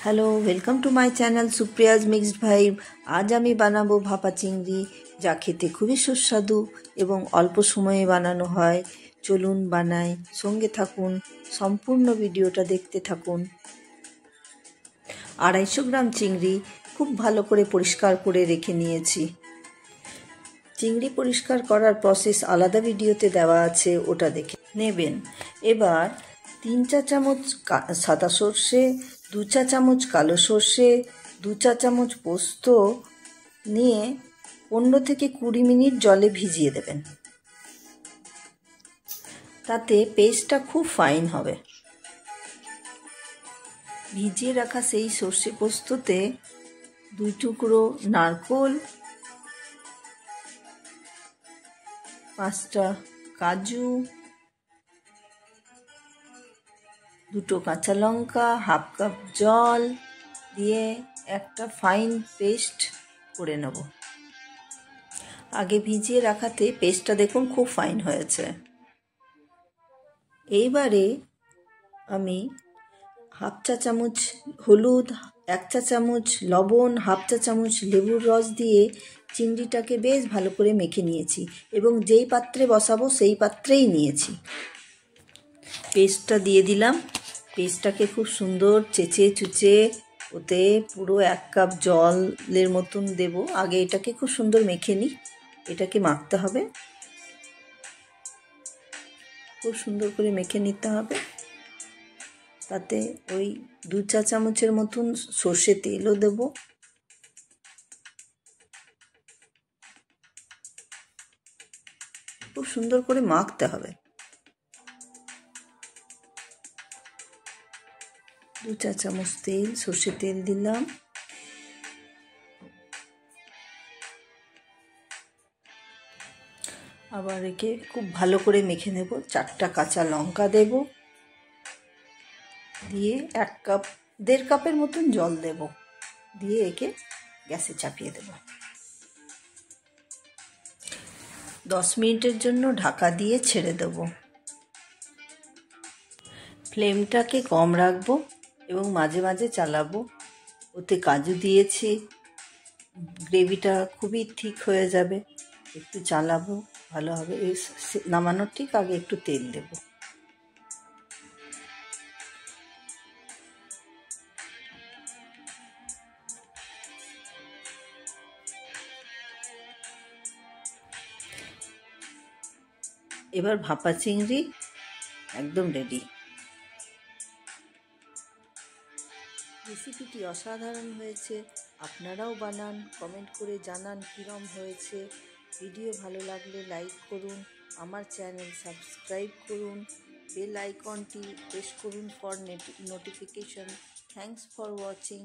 Hello welcome to my channel Supriya's mixed vibe. आज आमी बानाबो भापा चिंगड़ी जा खेते खूबই সুস্বাদু এবং অল্প সময়ে বানানো হয়। চলুন বানাই, সঙ্গে থাকুন, সম্পূর্ণ ভিডিওটা দেখতে থাকুন। 250 গ্রাম চিংড়ি খুব ভালো করে পরিষ্কার করে রেখে নিয়েছি। চিংড়ি পরিষ্কার করার প্রসেস আলাদা ভিডিওতে দেওয়া আছে, ওটা দেখে নেবেন। এবার 3 চা চামচ সাদা সর্ষে, 2 চা চামচ কালো সর্ষে, 2 চা চামচ পোস্ত নিয়ে 15 থেকে 20 মিনিট জলে ভিজিয়ে দেবেন। তাতে পেস্টটা খুব ফাইন হবে। ভিজিয়ে রাখা সেই সর্ষে পোস্ততে 2 টুকরো নারকোল, 5টা কাজু, 2টো কাঁচা লঙ্কা, হাফ কাপ জল দিয়ে একটা ফাইন পেস্ট করে নেব। আগে ভিজিয়ে রাখাতে পেস্টটা দেখুন খুব ফাইন হয়েছে। এইবারে আমি হাফ চা চামচ হলুদ, 1 চা চামচ লবণ, হাফ চা চামচ লেবুর রস দিয়ে চিংড়িটাকে বেশ ভালো করে মেখে নিয়েছি এবং যেই পাত্রে বসাবো সেই পাত্রেই নিয়েছি। পেস্টটা দিয়ে দিলাম। পেস্টটাকে খুব সুন্দর চেঁচে চুচে ওতে পুরো 1 কাপ জলের মতন দেব। আগে এটাকে খুব সুন্দর মেখে নিই। এটাকে মাখতে হবে, খুব সুন্দর করে মেখে নিতে হবে। তাতে ওই 2 চা চামচের মতন সর্ষে তেলও দেব। খুব সুন্দর করে মাখতে হবে। 2 চা চামচ তেল, সর্ষে তেল দিলাম। আবার একে খুব ভালো করে মেখে নেব। 4টা কাঁচা লঙ্কা দেব, দিয়ে 1.5 কাপের মতন জল দেব, দিয়ে একে গ্যাসে চাপিয়ে দেব। 10 মিনিটের জন্য ঢাকা দিয়ে ছেড়ে দেব। ফ্লেমটাকে কম রাখবো এবং মাঝে মাঝে চালাবো। ওতে কাজু দিয়েছি, গ্রেভিটা খুবই ঠিক হয়ে যাবে। একটু চালাবো, ভালো হবে। এই নামানোর ঠিক আগে একটু তেল দেব। এবার ভাপা চিংড়ি একদম রেডি। রেসিপিটি অসাধারণ হয়েছে, আপনারাও বানান, কমেন্ট করে জানান কীরকম হয়েছে। ভিডিও ভালো লাগলে লাইক করুন, আমার চ্যানেল সাবস্ক্রাইব করুন, বেল আইকনটি প্রেস করুন for notification. Thanks for watching.